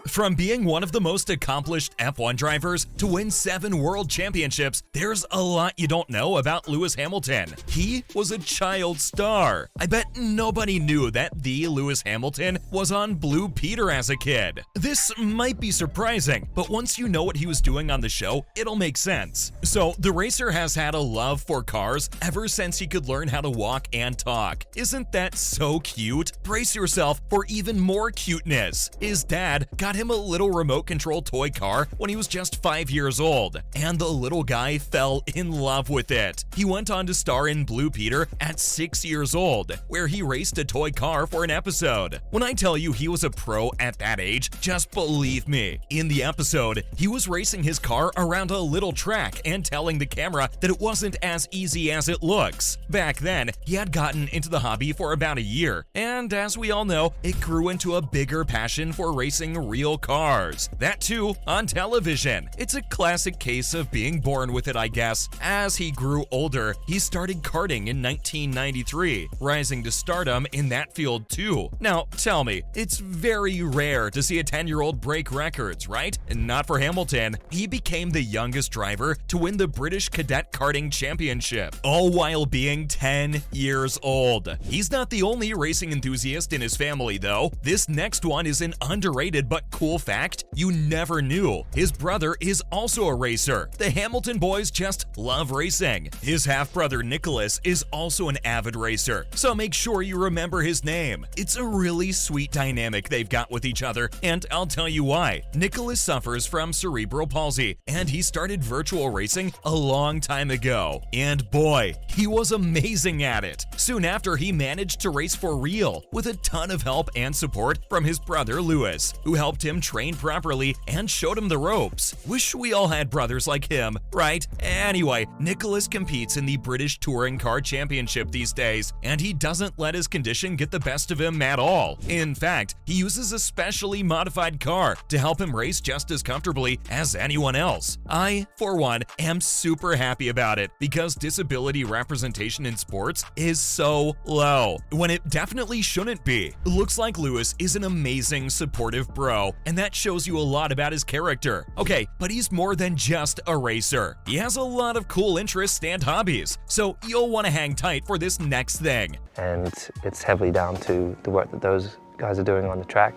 From being one of the most accomplished F1 drivers to win 7 world championships, there's a lot you don't know about Lewis Hamilton. He was a child star. I bet nobody knew that the Lewis Hamilton was on Blue Peter as a kid. This might be surprising, but once you know what he was doing on the show, it'll make sense. So, the racer has had a love for cars ever since he could learn how to walk and talk. Isn't that so cute? Brace yourself for even more cuteness. His dad got him a little remote control toy car when he was just 5 years old, and the little guy fell in love with it. He went on to star in Blue Peter at 6 years old, where he raced a toy car for an episode. When I tell you he was a pro at that age, just believe me. In the episode, he was racing his car around a little track and telling the camera that it wasn't as easy as it looks. Back then, he had gotten into the hobby for about a year, and as we all know, it grew into a bigger passion for racing real cars. That too, on television. It's a classic case of being born with it, I guess. As he grew older, he started karting in 1993, rising to stardom in that field too. Now, tell me, it's very rare to see a 10-year-old break records, right? And not for Hamilton. He became the youngest driver to win the British Cadet Karting Championship, all while being 10 years old. He's not the only racing enthusiast in his family, though. This next one is an underrated but cool fact you never knew. His brother is also a racer. The Hamilton boys just love racing. His half-brother Nicholas is also an avid racer, so make sure you remember his name. It's a really sweet dynamic they've got with each other, and I'll tell you why. Nicholas suffers from cerebral palsy, and he started virtual racing a long time ago. And boy, he was amazing at it. Soon after, he managed to race for real, with a ton of help and support from his brother Lewis, who helped him train properly and showed him the ropes. Wish we all had brothers like him, right? Anyway, Nicholas competes in the British Touring Car Championship these days, and he doesn't let his condition get the best of him at all. In fact, he uses a specially modified car to help him race just as comfortably as anyone else. I, for one, am super happy about it because disability representation in sports is so low, when it definitely shouldn't be. Looks like Lewis is an amazing, supportive bro, and that shows you a lot about his character. Okay, but he's more than just a racer. He has a lot of cool interests and hobbies, so you'll want to hang tight for this next thing. And it's heavily down to the work that those guys are doing on the track.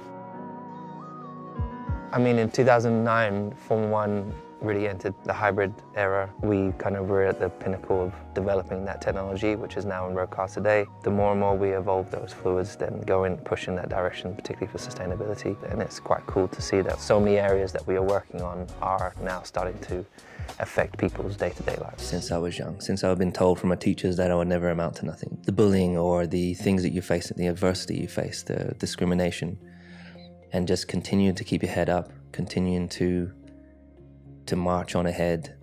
I mean, in 2009, Formula One really entered the hybrid era. We kind of were at the pinnacle of developing that technology, which is now in road cars today. The more and more we evolve those fluids, then push in that direction, particularly for sustainability. And it's quite cool to see that so many areas that we are working on are now starting to affect people's day-to-day lives. Since I was young, since I've been told from my teachers that I would never amount to nothing. The bullying or the things that you face, the adversity you face, the discrimination, and just continue to keep your head up, continuing to march on ahead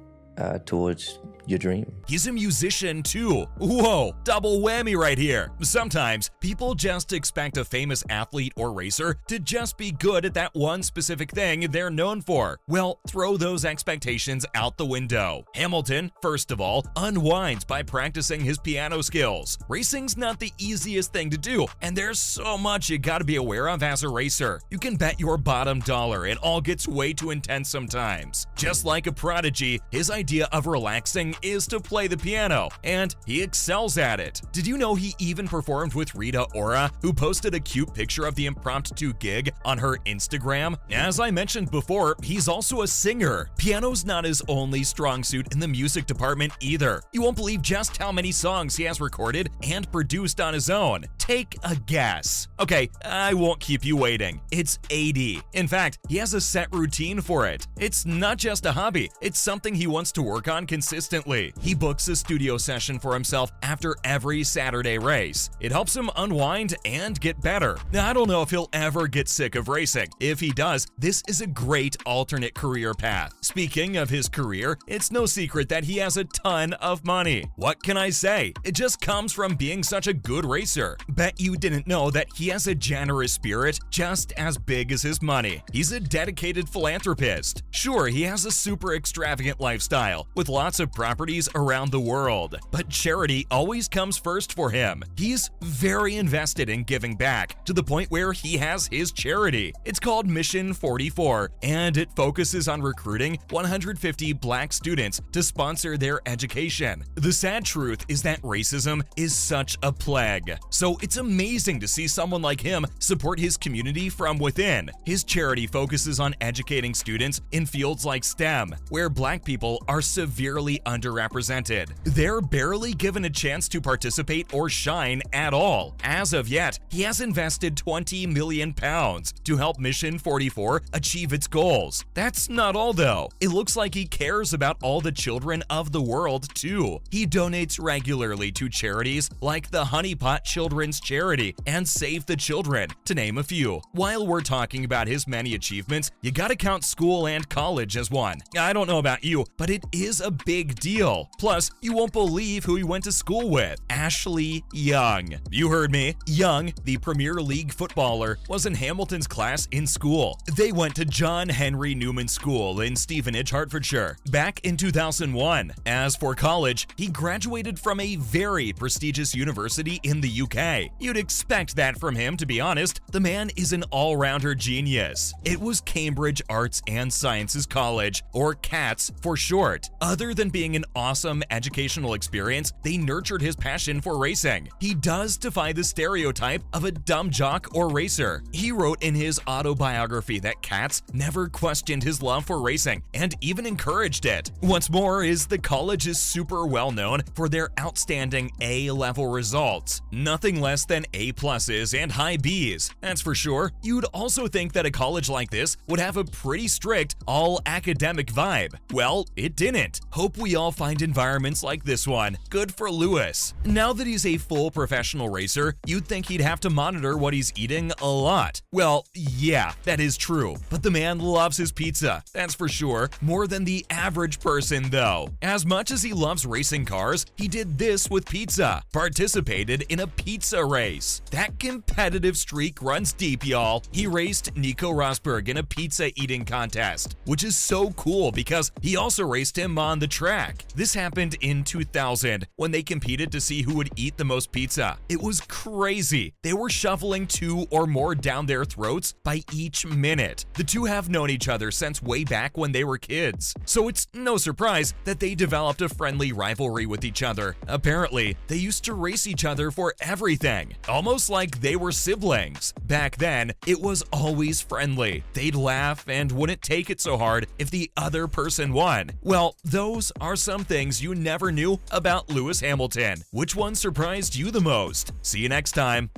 towards your dream. He's a musician too. Whoa, double whammy right here. Sometimes people just expect a famous athlete or racer to just be good at that one specific thing they're known for. Well, throw those expectations out the window. Hamilton, first of all, unwinds by practicing his piano skills. Racing's not the easiest thing to do, and there's so much you gotta be aware of as a racer. You can bet your bottom dollar it all gets way too intense sometimes. Just like a prodigy, his idea of relaxing is to play the piano, and he excels at it. Did you know he even performed with Rita Ora, who posted a cute picture of the impromptu gig on her Instagram? As I mentioned before, he's also a singer. Piano's not his only strong suit in the music department either. You won't believe just how many songs he has recorded and produced on his own. Take a guess. Okay, I won't keep you waiting. It's 80. In fact, he has a set routine for it. It's not just a hobby, it's something he wants to work on consistently. He books a studio session for himself after every Saturday race. It helps him unwind and get better. Now, I don't know if he'll ever get sick of racing. If he does, this is a great alternate career path. Speaking of his career, it's no secret that he has a ton of money. What can I say? It just comes from being such a good racer. Bet you didn't know that he has a generous spirit just as big as his money. He's a dedicated philanthropist. Sure, he has a super extravagant lifestyle with lots of properties around around the world, but charity always comes first for him. He's very invested in giving back, to the point where he has his charity. It's called Mission 44, and it focuses on recruiting 150 black students to sponsor their education. The sad truth is that racism is such a plague, so it's amazing to see someone like him support his community from within. His charity focuses on educating students in fields like STEM, where black people are severely underrepresented. They're barely given a chance to participate or shine at all. As of yet, he has invested £20 million to help Mission 44 achieve its goals. That's not all though. It looks like he cares about all the children of the world too. He donates regularly to charities like the Honey Pot Children's Charity and Save the Children, to name a few. While we're talking about his many achievements, you gotta count school and college as one. I don't know about you, but it is a big deal. Plus, you won't believe who he went to school with. Ashley Young. You heard me. Young, the Premier League footballer, was in Hamilton's class in school. They went to John Henry Newman School in Stevenage, Hertfordshire, back in 2001. As for college, he graduated from a very prestigious university in the UK. You'd expect that from him, to be honest. The man is an all-rounder genius. It was Cambridge Arts and Sciences College, or CATS for short. Other than being an awesome educational experience, they nurtured his passion for racing. He does defy the stereotype of a dumb jock or racer. He wrote in his autobiography that CATS never questioned his love for racing and even encouraged it. What's more is the college is super well known for their outstanding A-level results. Nothing less than A+s and high B's, that's for sure. You'd also think that a college like this would have a pretty strict, all-academic vibe. Well, it didn't. Hope we all find environments like this one. Good for Lewis. Now that he's a full professional racer, you'd think he'd have to monitor what he's eating a lot. Well, yeah, that is true, but the man loves his pizza, that's for sure. More than the average person, though. As much as he loves racing cars, he did this with pizza. Participated in a pizza race. That competitive streak runs deep, y'all. He raced Nico Rosberg in a pizza eating contest, which is so cool because he also raced him on the track. This happened in 2000 when they competed to see who would eat the most pizza. It was crazy. They were shoveling 2 or more down their throats by each minute. The two have known each other since way back when they were kids, so it's no surprise that they developed a friendly rivalry with each other. Apparently, they used to race each other for everything, almost like they were siblings. Back then, it was always friendly. They'd laugh and wouldn't take it so hard if the other person won. Well, those are some things you never knew about Lewis Hamilton. Which one surprised you the most? See you next time.